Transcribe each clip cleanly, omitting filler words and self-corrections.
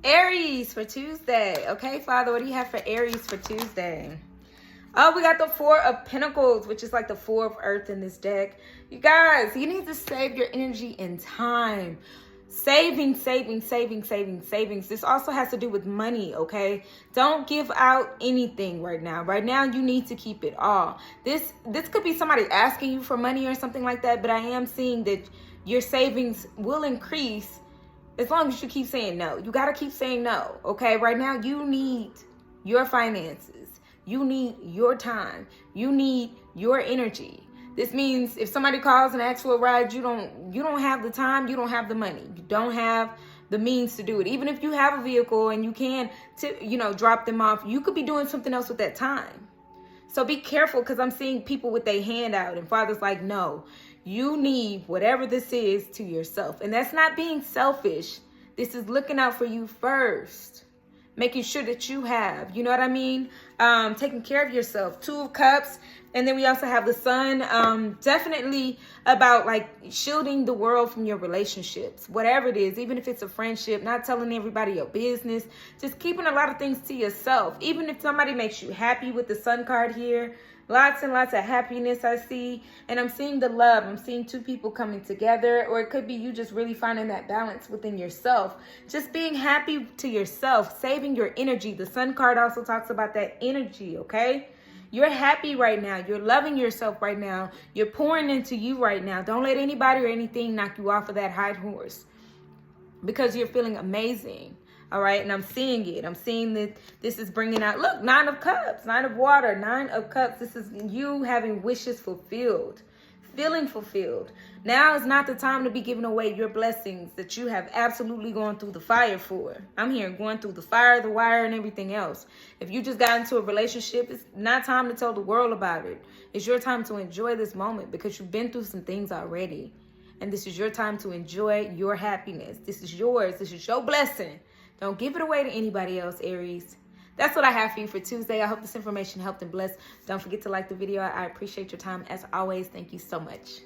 Aries for Tuesday. Okay, Father, what do you have for Aries for Tuesday? Oh, we got the Four of Pentacles, which is like the Four of Earth in this deck. You guys, you need to save your energy and time. Savings. This also has to do with money, okay? Don't give out anything right now. Right now, you need to keep it all. This could be somebody asking you for money or something like that, but I am seeing that your savings will increase as long as you keep saying no. You got to keep saying no, okay? Right now, you need your finances. You need your time. You need your energy. This means if somebody calls and asks for a ride, you don't have the time, you don't have the money. You don't have the means to do it. Even if you have a vehicle and you can, drop them off, you could be doing something else with that time. So be careful, because I'm seeing people with their hand out and Father's like, no, you need whatever this is to yourself. And that's not being selfish. This is looking out for you first. Making sure that you have, you know what I mean? Taking care of yourself. Two of Cups. And then we also have the Sun. Definitely about like shielding the world from your relationships. Whatever it is, even if it's a friendship, not telling everybody your business. Just keeping a lot of things to yourself. Even if somebody makes you happy with the Sun card here. Lots and lots of happiness I see. And I'm seeing the love. I'm seeing two people coming together. Or it could be you just really finding that balance within yourself. Just being happy to yourself. Saving your energy. The Sun card also talks about that energy, okay? You're happy right now. You're loving yourself right now. You're pouring into you right now. Don't let anybody or anything knock you off of that high horse. Because you're feeling amazing. All right, and I'm seeing it. I'm seeing that this is bringing out, look, 9 of Cups, 9 of Water, 9 of Cups. This is you having wishes fulfilled, feeling fulfilled. Now is not the time to be giving away your blessings that you have absolutely gone through the fire for. I'm here going through the fire, the wire, and everything else. If you just got into a relationship, it's not time to tell the world about it. It's your time to enjoy this moment because you've been through some things already. And this is your time to enjoy your happiness. This is yours. This is your blessing. Don't give it away to anybody else, Aries. That's what I have for you for Tuesday. I hope this information helped and blessed. Don't forget to like the video. I appreciate your time as always. Thank you so much.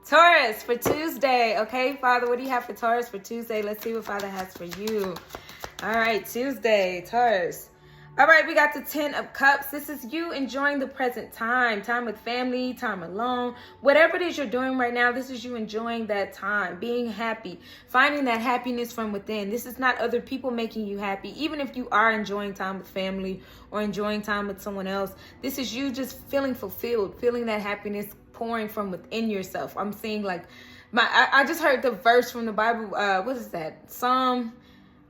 Taurus for Tuesday. Okay, Father, what do you have for Taurus for Tuesday? Let's see what Father has for you. All right, Tuesday, Taurus. All right, we got the 10 of Cups. This is you enjoying the present time. Time with family, time alone. Whatever it is you're doing right now, this is you enjoying that time. Being happy. Finding that happiness from within. This is not other people making you happy. Even if you are enjoying time with family or enjoying time with someone else, this is you just feeling fulfilled. Feeling that happiness pouring from within yourself. I'm seeing like, I just heard the verse from the Bible. What is that? Psalm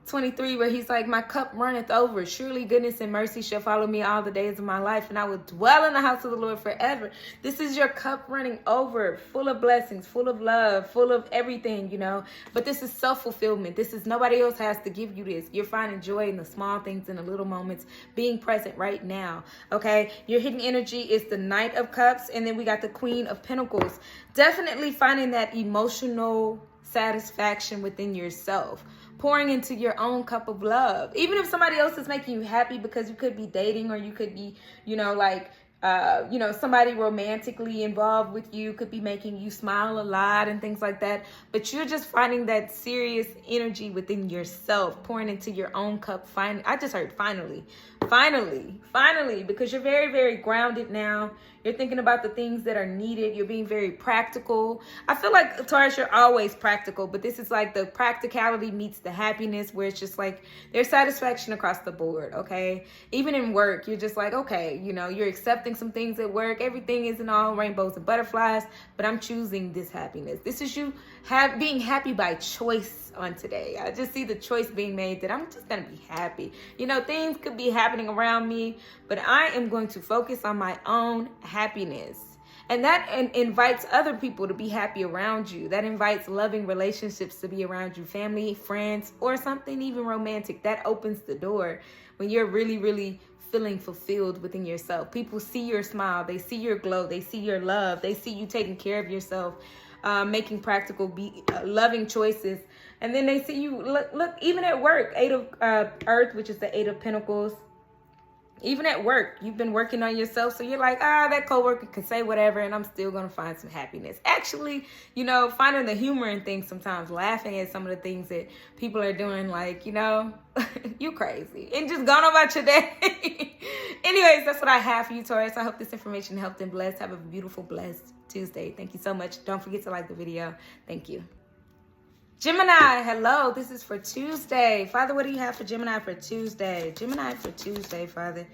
23, where he's like, my cup runneth over. Surely goodness and mercy shall follow me all the days of my life, and I will dwell in the house of the Lord forever. This is your cup running over, full of blessings, full of love, full of everything, But this is self-fulfillment. This is nobody else has to give you this. You're finding joy in the small things, in the little moments, being present right now, okay? Your hidden energy is the Knight of Cups, and then we got the Queen of Pentacles. Definitely finding that emotional satisfaction within yourself. Pouring into your own cup of love. Even if somebody else is making you happy, because you could be dating, or you could be, somebody romantically involved with you could be making you smile a lot and things like that. But you're just finding that serious energy within yourself, pouring into your own cup. I just heard finally, because you're very, very grounded now. You're thinking about the things that are needed. You're being very practical. I feel like, Taurus, you're always practical, but this is like the practicality meets the happiness, where it's just like there's satisfaction across the board, okay? Even in work, you're just like, okay, you're accepting some things at work. Everything isn't all rainbows and butterflies, but I'm choosing this happiness. This is you being happy by choice on today. I just see the choice being made that I'm just going to be happy. Things could be happening around me, but I am going to focus on my own happiness. And that invites other people to be happy around you. That invites loving relationships to be around you, family, friends, or something even romantic. That opens the door when you're really, really feeling fulfilled within yourself. People see your smile. They see your glow. They see your love. They see you taking care of yourself, making practical, loving choices. And then they see you, look, even at work, 8 of Earth, which is the 8 of Pentacles. Even at work, you've been working on yourself. So you're like, that coworker can say whatever and I'm still going to find some happiness. Actually, you know, finding the humor in things sometimes, laughing at some of the things that people are doing, like, you know, you crazy. And just going about your day. Anyways, that's what I have for you, Taurus. I hope this information helped and blessed. Have a beautiful, blessed Tuesday. Thank you so much. Don't forget to like the video. Thank you. Gemini, hello. This is for Tuesday. Father, what do you have for Gemini for Tuesday? Gemini for Tuesday, Father.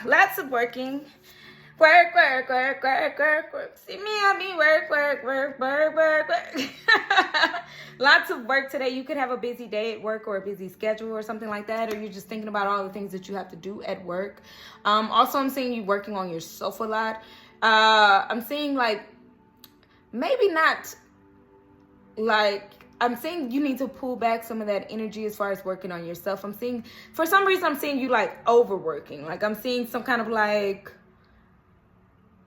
Lots of working. Work, work, work, work, work, work. See me, I mean work, work, work, work, work, work. Lots of work today. You could have a busy day at work or a busy schedule or something like that, or you're just thinking about all the things that you have to do at work. Also, I'm seeing you working on yourself a lot. I'm seeing, like, maybe not, like, I'm saying you need to pull back some of that energy as far as working on yourself. I'm seeing, for some reason, I'm seeing you, like, overworking. Like, I'm seeing some kind of, like,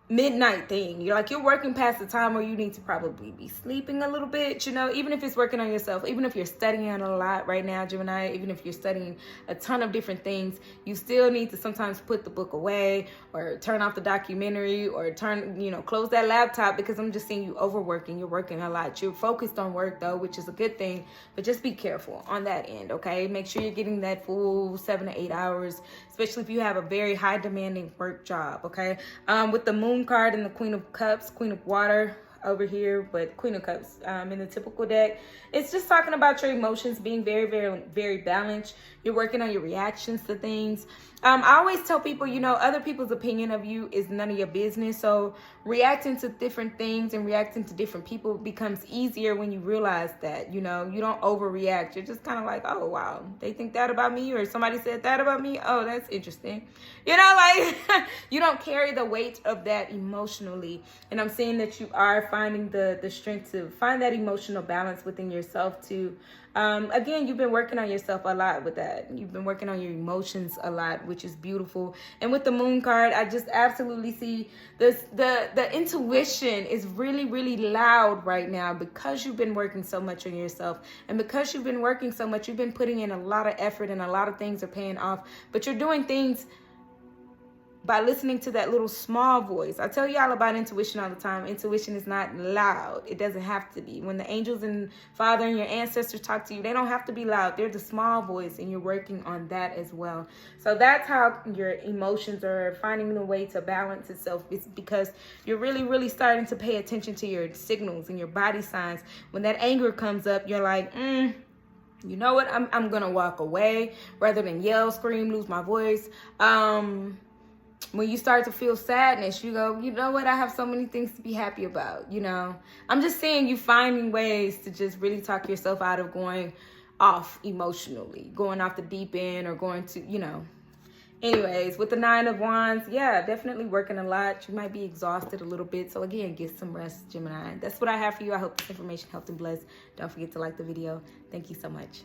midnight thing. You're working past the time where you need to probably be sleeping a little bit, you know, even if it's working on yourself, even if you're studying a lot right now, Gemini, even if you're studying a ton of different things, you still need to sometimes put the book away or turn off the documentary or close that laptop, because I'm just seeing you overworking. You're working a lot. You're focused on work though, which is a good thing, but just be careful on that end. Okay. Make sure you're getting that full 7 to 8 hours, especially if you have a very high demanding work job. Okay. With the moon card and the Queen of Cups, Queen of Water over here, but Queen of Cups in the typical deck, it's just talking about your emotions being very, very, very balanced. You're working on your reactions to things. I always tell people, you know, other people's opinion of you is none of your business. So reacting to different things and reacting to different people becomes easier when you realize that, you know, you don't overreact. You're just kind of like, oh, wow, they think that about me, or somebody said that about me. Oh, that's interesting. You know, like you don't carry the weight of that emotionally. And I'm seeing that you are finding the strength to find that emotional balance within yourself too. Again, you've been working on yourself a lot with that. You've been working on your emotions a lot, which is beautiful. And with the moon card, I just absolutely see this, the intuition is really, really loud right now because you've been working so much on yourself. And because you've been working so much, you've been putting in a lot of effort and a lot of things are paying off. But you're doing things by listening to that little small voice. I tell y'all about intuition all the time. Intuition is not loud. It doesn't have to be. When the angels and Father and your ancestors talk to you, they don't have to be loud. They're the small voice, and you're working on that as well. So that's how your emotions are finding the way to balance itself. It's because you're really, really starting to pay attention to your signals and your body signs. When that anger comes up, you're like, you know what? I'm going to walk away rather than yell, scream, lose my voice. When you start to feel sadness, you go, you know what? I have so many things to be happy about, you know. I'm just seeing you finding ways to just really talk yourself out of going off emotionally, going off the deep end or going to, you know. Anyways, with the 9 of Wands, yeah, definitely working a lot. You might be exhausted a little bit. So again, get some rest, Gemini. That's what I have for you. I hope this information helped and blessed. Don't forget to like the video. Thank you so much.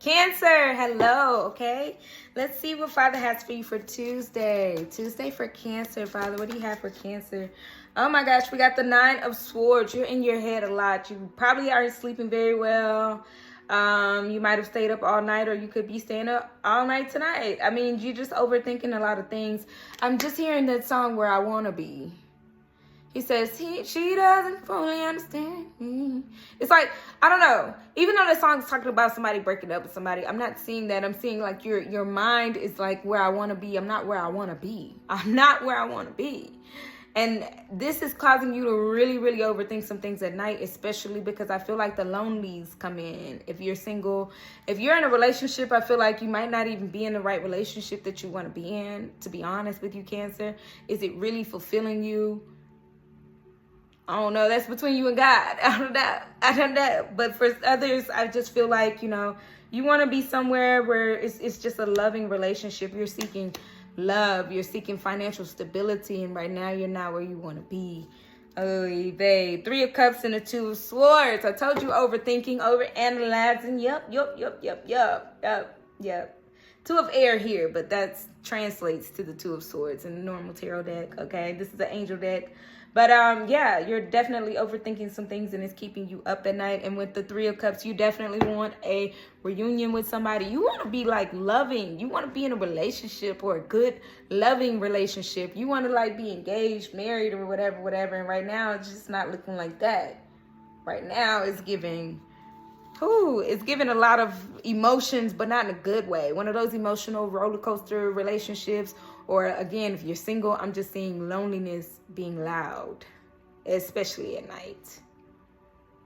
Cancer, hello, okay? Let's see what Father has for you for Tuesday. Tuesday for Cancer, Father. What do you have for Cancer? Oh my gosh, we got the 9 of Swords. You're in your head a lot. You probably aren't sleeping very well. You might have stayed up all night, or you could be staying up all night tonight. I mean, you're just overthinking a lot of things. I'm just hearing that song, Where I Wanna Be. He says, she doesn't fully understand me. It's like, I don't know. Even though the song's talking about somebody breaking up with somebody, I'm not seeing that. I'm seeing like your mind is like where I want to be. I'm not where I want to be. I'm not where I want to be. And this is causing you to really, really overthink some things at night, especially because I feel like the lonelies come in. If you're single, if you're in a relationship, I feel like you might not even be in the right relationship that you want to be in, to be honest with you, Cancer. Is it really fulfilling you? I don't know. That's between you and God. I don't know. But for others, I just feel like, you know, you want to be somewhere where it's just a loving relationship. You're seeking love. You're seeking financial stability. And right now, you're not where you want to be. Oh, babe. 3 of Cups and the 2 of Swords. I told you overthinking, overanalyzing. Yep. 2 of Air here, but that translates to the 2 of Swords in the normal tarot deck. Okay, this is an angel deck. But yeah, you're definitely overthinking some things and it's keeping you up at night. And with the Three of Cups, you definitely want a reunion with somebody. You want to be like loving. You want to be in a relationship, or a good loving relationship. You want to like be engaged, married, or whatever. And right now, it's just not looking like that. Right now, it's giving a lot of emotions, but not in a good way. One of those emotional roller coaster relationships. Or again, if you're single, I'm just seeing loneliness being loud, especially at night.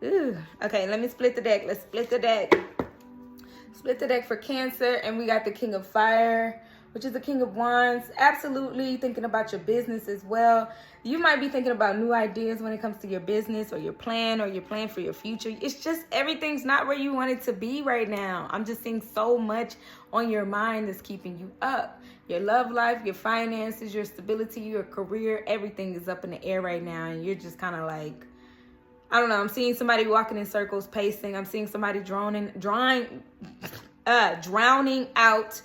Ooh. Okay, let me split the deck. Let's split the deck. Split the deck for Cancer, and we got the King of Fire, which is the King of Wands. Absolutely thinking about your business as well. You might be thinking about new ideas when it comes to your business or your plan for your future. It's just everything's not where you want it to be right now. I'm just seeing so much on your mind that's keeping you up. Your love life, your finances, your stability, your career, everything is up in the air right now. And you're just kind of like, I don't know. I'm seeing somebody walking in circles, pacing. I'm seeing somebody drowning out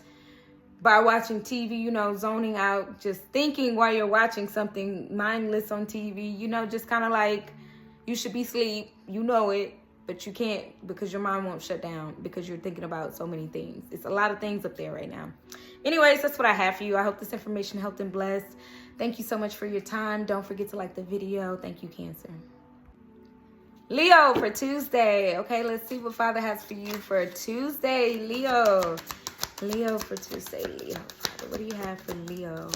by watching TV, you know, zoning out, just thinking while you're watching something mindless on TV, you know, just kind of like you should be asleep, you know it, but you can't because your mind won't shut down because you're thinking about so many things. It's a lot of things up there right now. Anyways, that's what I have for you. I hope this information helped and blessed. Thank you so much for your time. Don't forget to like the video. Thank you, Cancer. Leo for Tuesday. Okay, let's see what Father has for you for Tuesday, Leo. Leo for Tuesday, Leo. What do you have for Leo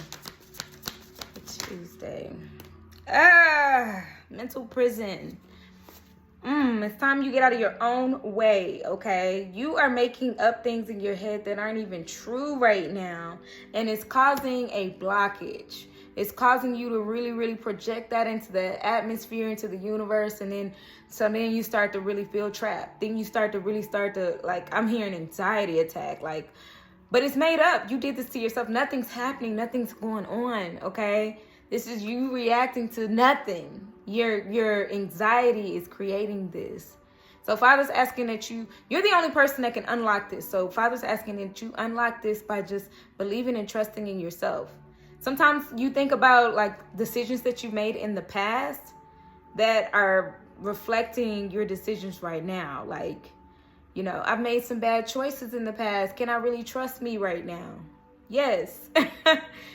for Tuesday? Mental prison. It's time you get out of your own way, okay? You are making up things in your head that aren't even true right now, and it's causing a blockage. It's causing you to really, really project that into the atmosphere, into the universe, and then you start to really feel trapped. Then you start to like, I'm hearing anxiety attack, like, but it's made up. You did this to yourself. Nothing's happening. Nothing's going on, okay? This is you reacting to nothing. Your anxiety is creating this. So Father's asking that you're the only person that can unlock this. So Father's asking that you unlock this by just believing and trusting in yourself. Sometimes you think about like decisions that you made in the past that are reflecting your decisions right now. Like, you know, I've made some bad choices in the past. Can I really trust me right now? Yes.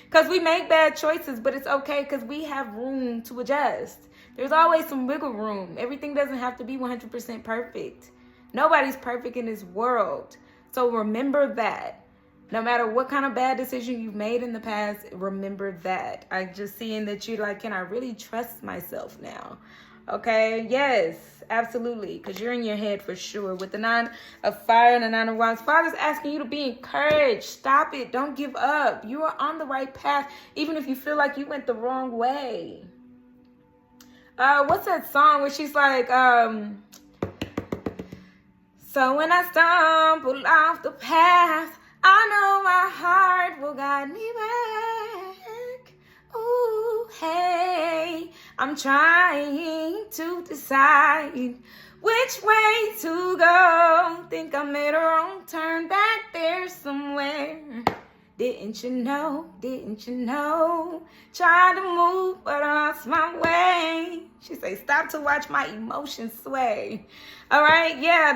Because we make bad choices, but it's okay because we have room to adjust. There's always some wiggle room. Everything doesn't have to be 100% perfect. Nobody's perfect in this world. So remember that. No matter what kind of bad decision you've made in the past, remember that. I'm just seeing that you're like, can I really trust myself now? Okay, yes, absolutely, because you're in your head for sure. With the Nine of Fire and the Nine of Wands, Father's asking you to be encouraged. Stop it. Don't give up. You are on the right path, even if you feel like you went the wrong way. What's that song where she's like, so when I stumble off the path, I know my heart will guide me back. Ooh, hey, I'm trying to decide which way to go. Think I made a wrong turn back there somewhere. Didn't you know? Didn't you know? Tried to move, but I lost my way. She say, stop to watch my emotions sway. All right, yeah,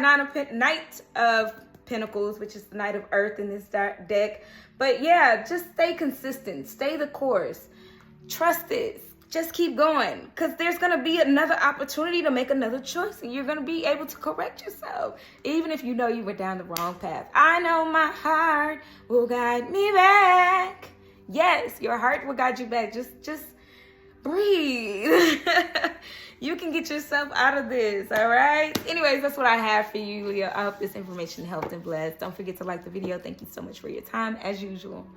Knight of Pentacles, which is the Knight of Earth in this deck. But yeah, just stay consistent. Stay the course. Trust it. Just keep going, because there's going to be another opportunity to make another choice, and you're going to be able to correct yourself, even if you know you went down the wrong path. I know my heart will guide me back. Yes, your heart will guide you back. Just breathe. You can get yourself out of this, all right? Anyways, that's what I have for you, Leo. I hope this information helped and blessed. Don't forget to like the video. Thank you so much for your time, as usual.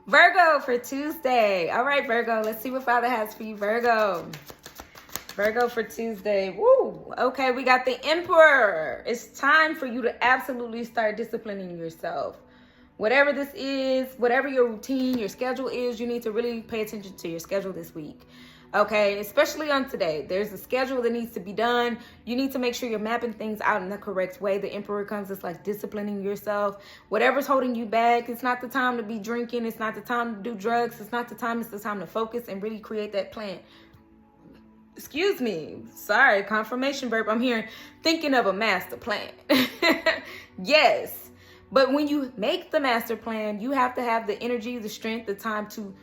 Virgo for Tuesday. All right, Virgo, let's see what Father has for you, Virgo. Virgo for Tuesday. Woo. Okay, we got the Emperor. It's time for you to absolutely start disciplining yourself. Whatever this is, whatever your routine, your schedule is, you need to really pay attention to your schedule this week. Okay, especially on today. There's a schedule that needs to be done. You need to make sure you're mapping things out in the correct way. The Emperor comes, it's like disciplining yourself. Whatever's holding you back, it's not the time to be drinking. It's not the time to do drugs. It's not the time. It's the time to focus and really create that plan. Excuse me. Sorry, confirmation burp. I'm here thinking of a master plan. Yes. But when you make the master plan, you have to have the energy, the strength, the time to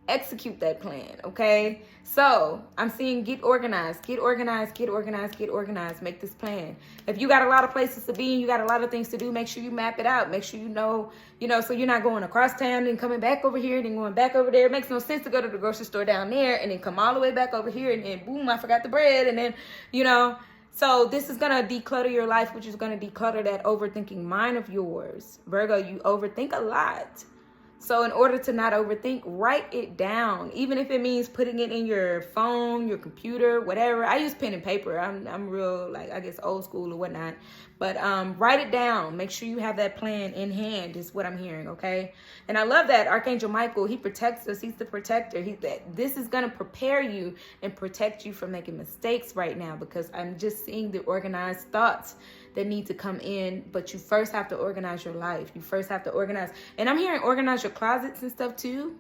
execute that plan, okay? So I'm seeing get organized, get organized, get organized, get organized. Make this plan. If you got a lot of places to be and you got a lot of things to do, make sure you map it out. Make sure you know, so you're not going across town and coming back over here and then going back over there. It makes no sense to go to the grocery store down there and then come all the way back over here and then boom, I forgot the bread. And then, so this is going to declutter your life, which is going to declutter that overthinking mind of yours. Virgo, you overthink a lot. So in order to not overthink, write it down. Even if it means putting it in your phone, your computer, whatever. I use pen and paper. I'm real, I guess, old school or whatnot. But write it down. Make sure you have that plan in hand is what I'm hearing, okay? And I love that Archangel Michael, he protects us. He's the protector. This is going to prepare you and protect you from making mistakes right now, because I'm just seeing the organized thoughts that need to come in. But you first have to organize your life. You first have to organize. And I'm hearing organize your closets and stuff too.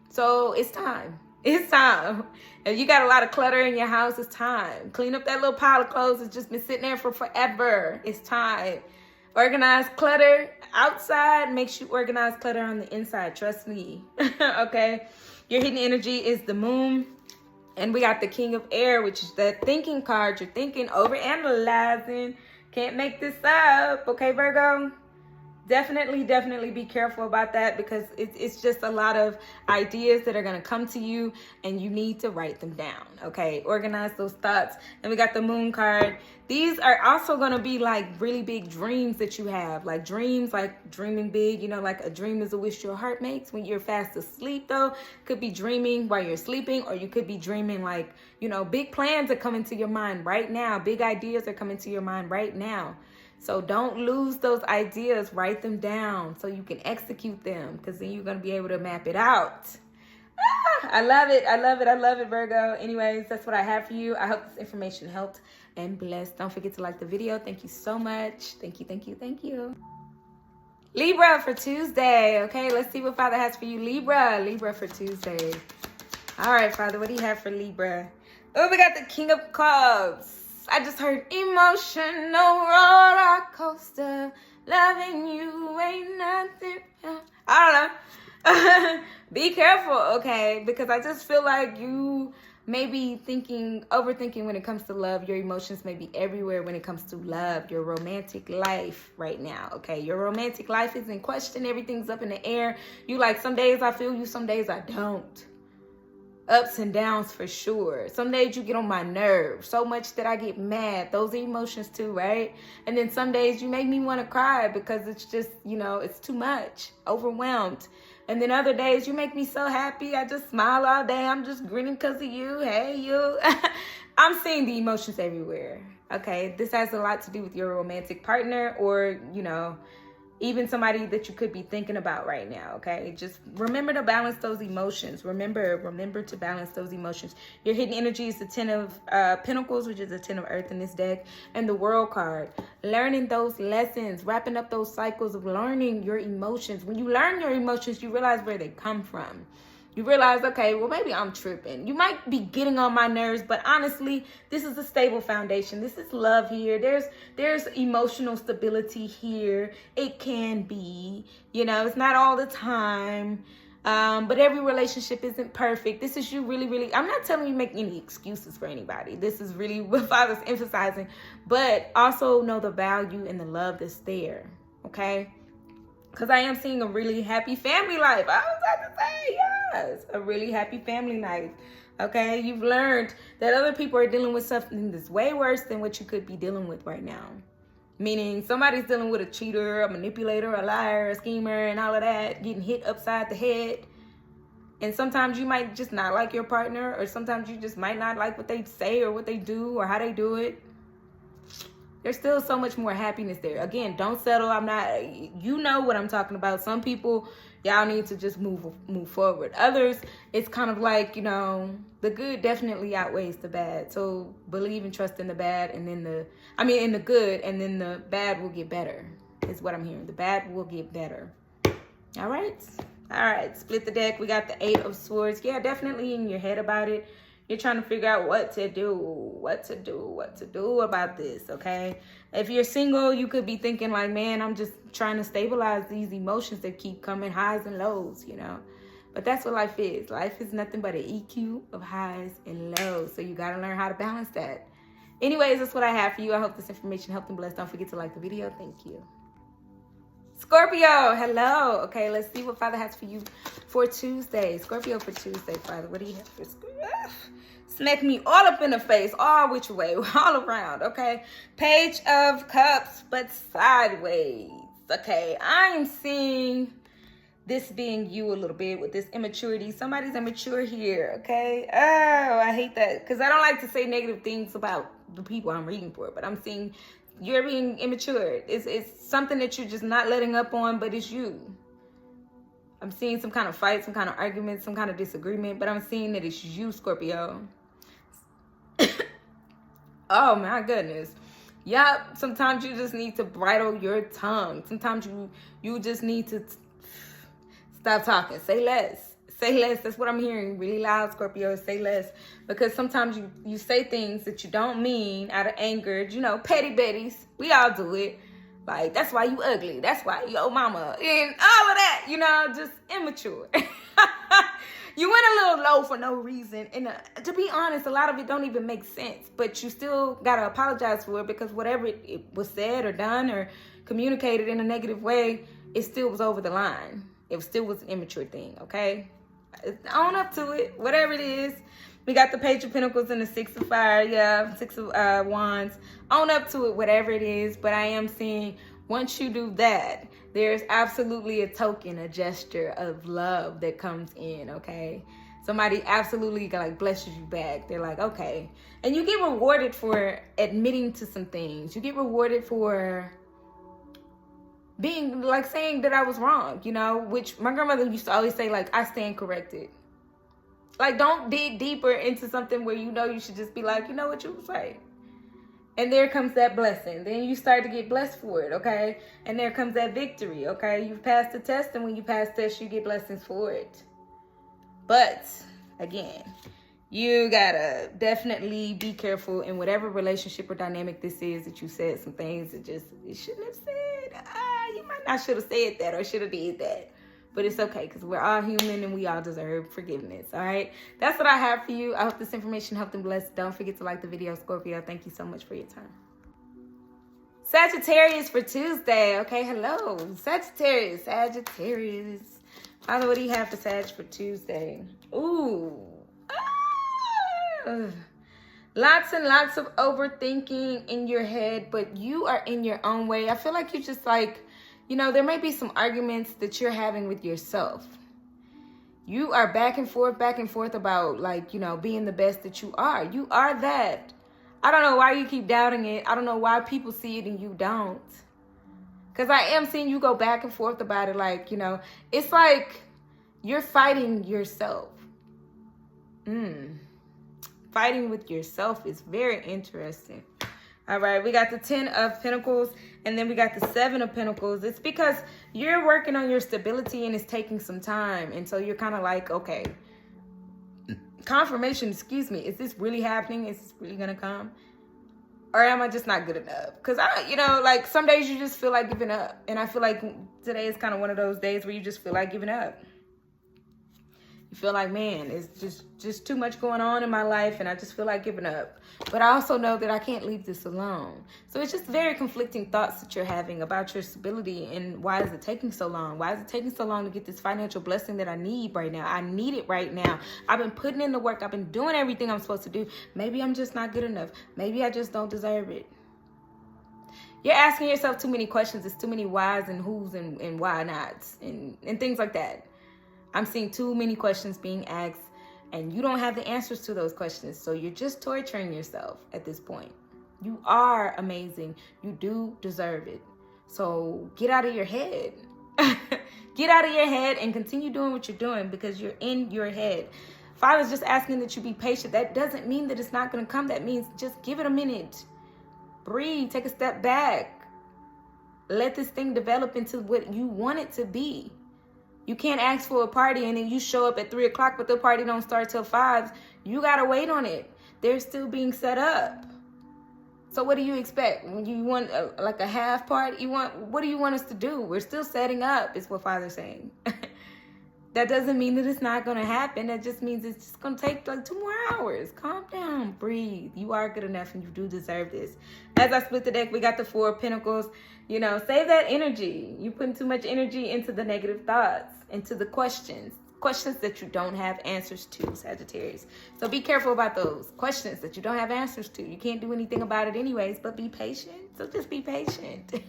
So it's time. It's time. If you got a lot of clutter in your house, it's time. Clean up that little pile of clothes that's just been sitting there for forever. It's time. Organize clutter outside makes you organize clutter on the inside. Trust me. Okay. Your hidden energy is the moon. And we got the King of Air, which is the thinking card. You're thinking, overanalyzing. Can't make this up. Okay, Virgo? Definitely be careful about that, because it's just a lot of ideas that are going to come to you and you need to write them down. Okay, organize those thoughts. And we got the moon card. These are also going to be like really big dreams that you have, like dreams, like dreaming big, like a dream is a wish your heart makes. When you're fast asleep though, could be dreaming while you're sleeping, or you could be dreaming like, big plans are coming to your mind right now. Big ideas are coming to your mind right now. So don't lose those ideas. Write them down so you can execute them, because then you're going to be able to map it out. I love it. I love it, Virgo. Anyways, that's what I have for you. I hope this information helped and blessed. Don't forget to like the video. Thank you so much. Thank you. Libra for Tuesday. Okay, let's see what Father has for you. Libra for Tuesday. All right, Father, what do you have for Libra? Oh, we got the King of Cups. I just heard emotional roller coaster. Loving you ain't nothing. I don't know. Be careful, okay? Because I just feel like you may be overthinking when it comes to love. Your emotions may be everywhere when it comes to love. Your romantic life right now, okay? Your romantic life is in question. Everything's up in the air. You like, some days I feel you, some days I don't. Ups and downs for sure. Some days you get on my nerves so much that I get mad. Those are emotions too, right? And then some days you make me want to cry because it's just, it's too much. Overwhelmed. And then other days you make me so happy. I just smile all day. I'm just grinning because of you. Hey, you. I'm seeing the emotions everywhere. Okay. This has a lot to do with your romantic partner, or, even somebody that you could be thinking about right now, okay? Just remember to balance those emotions. Remember to balance those emotions. Your hidden energy is the 10 of Pentacles, which is the 10 of Earth in this deck, and the World card. Learning those lessons, wrapping up those cycles of learning your emotions. When you learn your emotions, you realize where they come from. You realize, okay, well, maybe I'm tripping. You might be getting on my nerves, but honestly, this is a stable foundation. This is love here. There's emotional stability here. It can be, it's not all the time. But every relationship isn't perfect. This is you really, I'm not telling you to make any excuses for anybody. This is really what Father's emphasizing. But also know the value and the love that's there, okay? Because I am seeing a really happy family life. I was about to say, yes, a really happy family life. Okay, you've learned that other people are dealing with something that's way worse than what you could be dealing with right now. Meaning somebody's dealing with a cheater, a manipulator, a liar, a schemer, and all of that, getting hit upside the head. And sometimes you might just not like your partner, or sometimes you just might not like what they say or what they do or how they do it. there's still so much more happiness there. Again, don't settle. I'm not, you know what I'm talking about. Some people, y'all need to just move forward. Others, it's kind of like, you know, the good definitely outweighs the bad. So believe and trust in the bad, and then in the good, and then the bad will get better, is what I'm hearing. The bad will get better. All right. Split the deck. We got the 8 of Swords. Yeah, definitely in your head about it. You're trying to figure out what to do about this, okay? If you're single, you could be thinking like, man, I'm just trying to stabilize these emotions that keep coming, highs and lows, you know? But that's what life is. Life is nothing but an EQ of highs and lows. So you got to learn how to balance that. Anyways, that's what I have for you. I hope this information helped and blessed. Don't forget to like the video. Thank you. Scorpio, hello. Okay, let's see what Father has for you for Tuesday. Scorpio for Tuesday, Father. What do you have for Scorpio? Smack me all up in the face, all which way, all around, okay? Page of Cups, but sideways, okay? I'm seeing this being you a little bit with this immaturity. Somebody's immature here, okay? Oh, I hate that, because I don't like to say negative things about the people I'm reading for, but I'm seeing you're being immature. It's something that you're just not letting up on, but it's you. I'm seeing some kind of fight, some kind of argument, some kind of disagreement, but I'm seeing that it's you, Scorpio. Oh my goodness. Yep, sometimes you just need to bridle your tongue. Sometimes you just need to stop talking. Say less. Say less. That's what I'm hearing really loud, Scorpio. Say less. Because sometimes you say things that you don't mean out of anger. You know, petty betties. We all do it. Like, that's why you ugly. That's why your mama. And all of that, you know, just immature. You went a little low for no reason. And to be honest, a lot of it don't even make sense. But you still got to apologize for it, because whatever it was said or done or communicated in a negative way, it still was over the line. It still was an immature thing, okay? Own up to it, whatever it is. We got the Page of Pentacles and the 6 of Fire. Yeah, 6 of Wands. Own up to it, whatever it is. But I am seeing once you do that, there's absolutely a token, a gesture of love that comes in, okay? Somebody absolutely like blesses you back. They're like, okay. And you get rewarded for admitting to some things. You get rewarded for being like saying that I was wrong, you know, which my grandmother used to always say, like, I stand corrected. Like, don't dig deeper into something where you know you should just be like, you know what, you was right. And there comes that blessing. Then you start to get blessed for it, okay? And there comes that victory, okay? You've passed the test, and when you pass the test, you get blessings for it. But, again, you gotta definitely be careful in whatever relationship or dynamic this is that you said some things that you shouldn't have said. You might not should have said that or should have did that. But it's okay, because we're all human and we all deserve forgiveness, all right? That's what I have for you. I hope this information helped and blessed. Don't forget to like the video, Scorpio. Thank you so much for your time. Sagittarius for Tuesday. Okay, hello. Sagittarius. Father, what do you have for Sag for Tuesday? Ooh. Lots and lots of overthinking in your head, but you are in your own way. I feel like you just like, you know, there may be some arguments that you're having with yourself. You are back and forth about, like, you know, being the best that you are. You are that. I don't know why you keep doubting it. I don't know why people see it and you don't. Because I am seeing you go back and forth about it. Like, you know, it's like you're fighting yourself. Fighting with yourself is very interesting. All right, we got the 10 of Pentacles, and then we got the 7 of Pentacles. It's because you're working on your stability and it's taking some time. And so you're kind of like, okay, confirmation, excuse me. Is this really happening? Is this really going to come? Or am I just not good enough? Because, you know, like some days you just feel like giving up. And I feel like today is kind of one of those days where you just feel like giving up. You feel like, man, it's just too much going on in my life and I just feel like giving up. But I also know that I can't leave this alone. So it's just very conflicting thoughts that you're having about your stability and why is it taking so long? Why is it taking so long to get this financial blessing that I need right now? I need it right now. I've been putting in the work. I've been doing everything I'm supposed to do. Maybe I'm just not good enough. Maybe I just don't deserve it. You're asking yourself too many questions. It's too many whys and who's and why nots and things like that. I'm seeing too many questions being asked, and you don't have the answers to those questions. So you're just torturing yourself at this point. You are amazing. You do deserve it. So get out of your head. Get out of your head and continue doing what you're doing because you're in your head. Father's just asking that you be patient. That doesn't mean that it's not going to come. That means just give it a minute. Breathe. Take a step back. Let this thing develop into what you want it to be. You can't ask for a party and then you show up at 3 o'clock, but the party don't start till 5. You got to wait on it. They're still being set up. So what do you expect? When you want like a half party, what do you want us to do? We're still setting up, is what Father's saying. That doesn't mean that it's not going to happen. That just means it's just going to take like 2 more hours. Calm down. Breathe. You are good enough and you do deserve this. As I split the deck, we got the 4 of Pentacles. You know, save that energy. You're putting too much energy into the negative thoughts, into the questions. Questions that you don't have answers to, Sagittarius. So be careful about those questions that you don't have answers to. You can't do anything about it anyways, but be patient. So just be patient.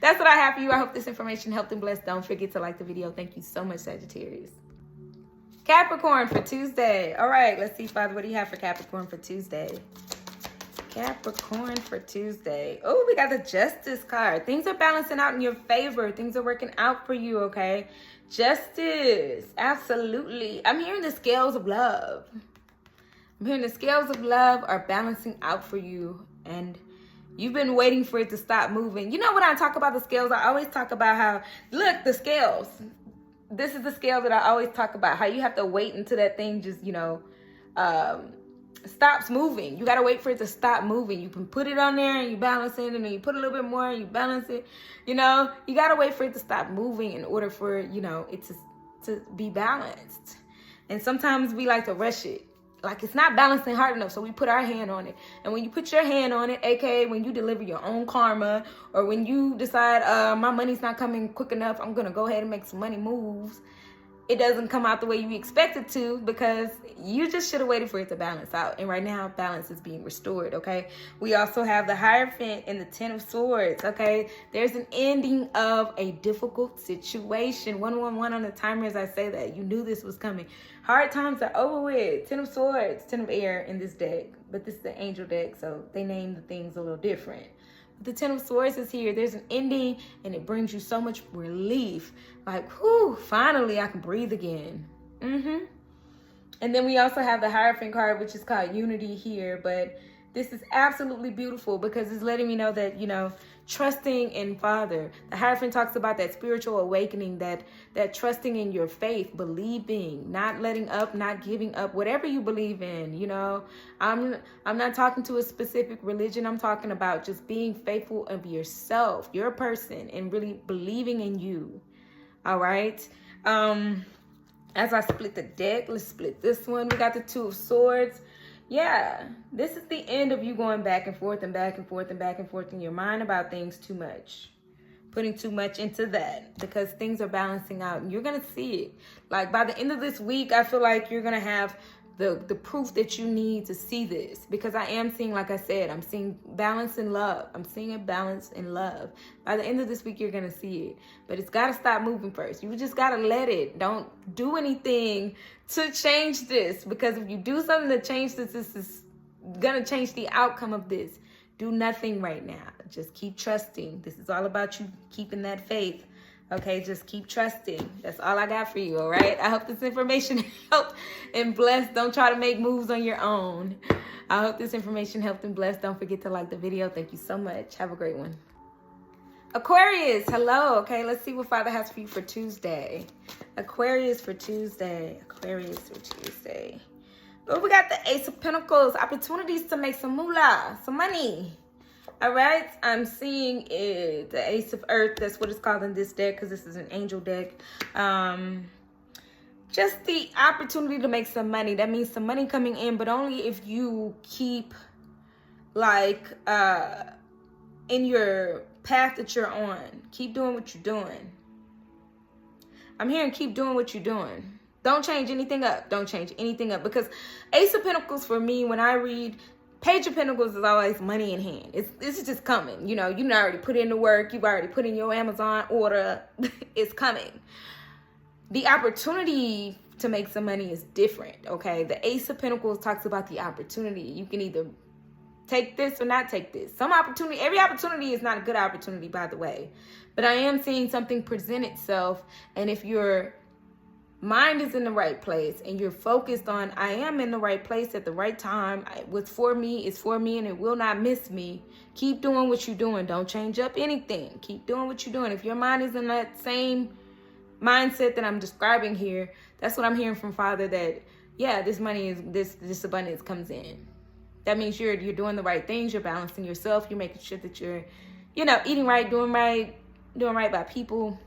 That's what I have for you. I hope this information helped and blessed. Don't forget to like the video. Thank you so much, Sagittarius. Capricorn for Tuesday. All right, let's see, Father, what do you have for Capricorn for Tuesday? Capricorn for Tuesday. Oh, we got the Justice card. Things are balancing out in your favor. Things are working out for you, okay? Justice. Absolutely. I'm hearing the scales of love. I'm hearing the scales of love are balancing out for you. And you've been waiting for it to stop moving. You know, when I talk about the scales, I always talk about how, look, the scales. This is the scale that I always talk about. How you have to wait until that thing just, you know, stops moving. You got to wait for it to stop moving. You can put it on there and you balance it, and then you put a little bit more and you balance it. You know, you got to wait for it to stop moving in order for, you know, it to be balanced. And sometimes we like to rush it. Like it's not balancing hard enough, so we put our hand on it. And when you put your hand on it, aka when you deliver your own karma, or when you decide my money's not coming quick enough, I'm going to go ahead and make some money moves, it doesn't come out the way you expect it to because you just should have waited for it to balance out. And right now, balance is being restored, okay? We also have the Hierophant and the 10 of Swords, okay? There's an ending of a difficult situation. 111 on the timer as I say that. You knew this was coming. Hard times are over with. 10 of Swords, 10 of Air in this deck. But this is the Angel deck, so they name the things a little different. The 10 of Swords is here. There's an ending, and it brings you so much relief. Like, whew, finally I can breathe again. And then we also have the Hierophant card, which is called Unity here. But this is absolutely beautiful because it's letting me know that, you know, trusting in Father. The Hierophant talks about that spiritual awakening, that trusting in your faith, believing, not letting up, not giving up, whatever you believe in, you know. I'm not talking to a specific religion. I'm talking about just being faithful of yourself, your person, and really believing in you. All right. As I split the deck, let's split this one. We got the 2 of Swords. Yeah, this is the end of you going back and forth and back and forth and back and forth in your mind about things too much. Putting too much into that because things are balancing out and you're going to see it. Like by the end of this week, I feel like you're going to have the proof that you need to see this because I am seeing, like I said, I'm seeing balance in love. I'm seeing a balance in love. By the end of this week, you're going to see it. But it's got to stop moving first. You just got to let it. Don't do anything to change this because if you do something to change this, this is going to change the outcome of this. Do nothing right now. Just keep trusting. This is all about you keeping that faith. Okay, just keep trusting. That's all I got for you, all right? I hope this information helped and blessed. Don't try to make moves on your own. I hope this information helped and blessed. Don't forget to like the video. Thank you so much. Have a great one. Aquarius, hello. Okay, let's see what Father has for you for Tuesday. Aquarius for Tuesday. Aquarius for Tuesday. Oh, we got the Ace of Pentacles. Opportunities to make some moolah, some money. All right, I'm seeing it, the Ace of Earth. That's what it's called in this deck because this is an angel deck. Just the opportunity to make some money. That means some money coming in, but only if you keep like in your path that you're on. Keep doing what you're doing. I'm hearing keep doing what you're doing. Don't change anything up. Don't change anything up because Ace of Pentacles for me, when I read Page of Pentacles is always money in hand. It's just coming. You know, you already put in the work. You've already put in your Amazon order. It's coming. The opportunity to make some money is different, okay? The Ace of Pentacles talks about the opportunity. You can either Take this or not take this. Every opportunity is not a good opportunity, by the way. But I am seeing something present itself. And if your mind is in the right place and you're focused on, I am in the right place at the right time. What's for me is for me and it will not miss me. Keep doing what you're doing. Don't change up anything. Keep doing what you're doing. If your mind is in that same mindset that I'm describing here, that's what I'm hearing from Father, that, yeah, this money is, this abundance comes in. That means you're doing the right things. You're balancing yourself. You're making sure that you're, eating right, doing right by people,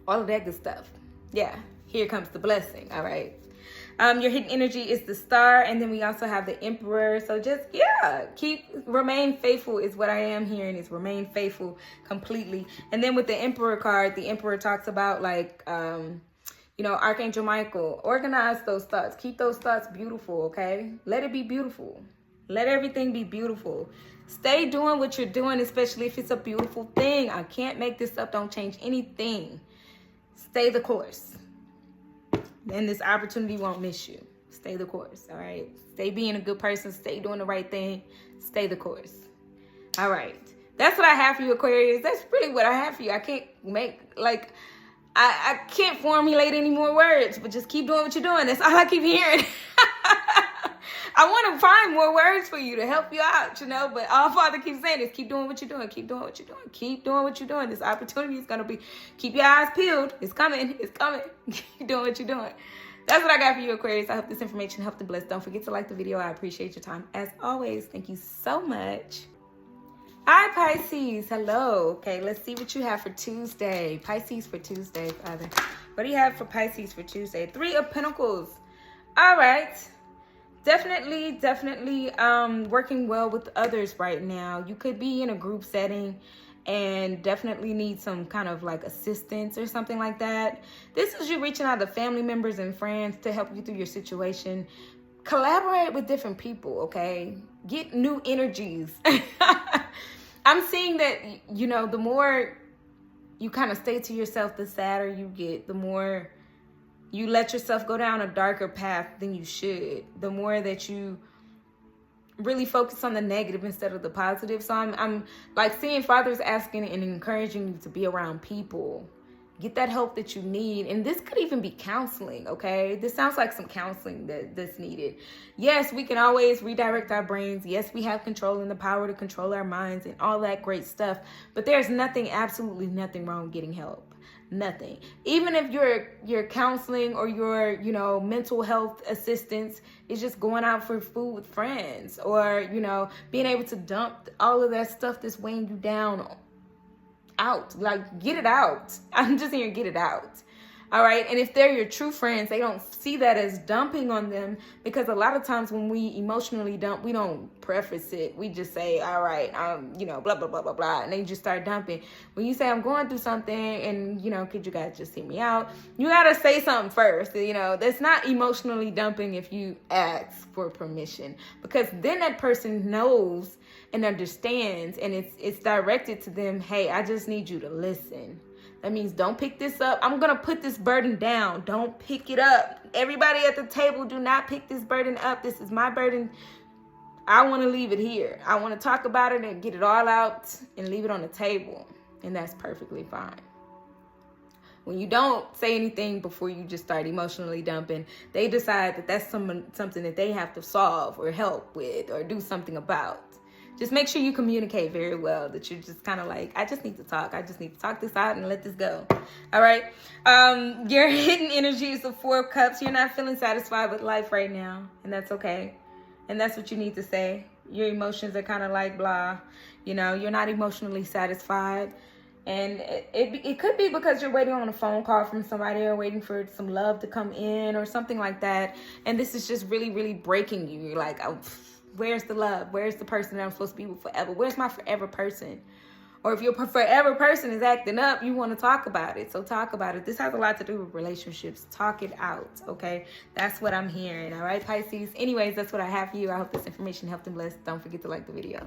all of that good stuff. Yeah, here comes the blessing. All right. Your hidden energy is the Star, and then we also have the Emperor. So just, remain faithful is what I am hearing, is remain faithful completely. And then with the Emperor card, the Emperor talks about like, Archangel Michael, organize those thoughts. Keep those thoughts beautiful, okay? Let it be beautiful. Let everything be beautiful. Stay doing what you're doing, especially if it's a beautiful thing. I can't make this up. Don't change anything. Stay the course. Then this opportunity won't miss you. Stay the course, all right? Stay being a good person. Stay doing the right thing. Stay the course. All right. That's what I have for you, Aquarius. That's really what I have for you. I can't I can't formulate any more words, but just keep doing what you're doing. That's all I keep hearing. I want to find more words for you to help you out, but all Father keeps saying is keep doing what you're doing. Keep doing what you're doing. Keep doing what you're doing. This opportunity is going to be, keep your eyes peeled. It's coming. It's coming. Keep doing what you're doing. That's what I got for you, Aquarius. I hope this information helped and blessed. Don't forget to like the video. I appreciate your time. As always, thank you so much. Hi, Pisces. Hello. Okay, let's see what you have for Tuesday. Pisces for Tuesday, Father. What do you have for Pisces for Tuesday? 3 of Pentacles. All right. Definitely working well with others right now. You could be in a group setting and definitely need some kind of like assistance or something like that. This is you reaching out to family members and friends to help you through your situation. Collaborate with different people, okay? Get new energies. I'm seeing that, the more you kind of stay to yourself, the sadder you get, the more you let yourself go down a darker path than you should, the more that you really focus on the negative instead of the positive. So I'm like seeing Father's asking and encouraging you to be around people. Get that help that you need. And this could even be counseling, okay? This sounds like some counseling that's needed. Yes, we can always redirect our brains. Yes, we have control and the power to control our minds and all that great stuff. But there's absolutely nothing wrong with getting help. Nothing. Even if your counseling or your, mental health assistance is just going out for food with friends or, being able to dump all of that stuff that's weighing you down out. Like, get it out. I'm just here to get it out. All right. And if they're your true friends, they don't see that as dumping on them, because a lot of times when we emotionally dump, we don't preface it. We just say, all right, blah, blah, blah, blah, blah. And they just start dumping. When you say I'm going through something and, could you guys just hear me out? You got to say something first. That's not emotionally dumping if you ask for permission, because then that person knows and understands, and it's directed to them. Hey, I just need you to listen. That means don't pick this up. I'm going to put this burden down. Don't pick it up. Everybody at the table, do not pick this burden up. This is my burden. I want to leave it here. I want to talk about it and get it all out and leave it on the table. And that's perfectly fine. When you don't say anything before you just start emotionally dumping, they decide that that's something that they have to solve or help with or do something about. Just make sure you communicate very well, that you're just kind of like, I just need to talk. I just need to talk this out and let this go. All right. Your hidden energy is the 4 of Cups. You're not feeling satisfied with life right now, and that's okay. And that's what you need to say. Your emotions are kind of like blah. You're not emotionally satisfied. And it could be because you're waiting on a phone call from somebody or waiting for some love to come in or something like that. And this is just really, really breaking you. You're like, oh, where's the love? Where's the person that I'm supposed to be with forever? Where's my forever person? Or if your forever person is acting up, you want to talk about it. So talk about it. This has a lot to do with relationships. Talk it out, okay? That's what I'm hearing, all right, Pisces? Anyways, that's what I have for you. I hope this information helped and blessed. Don't forget to like the video.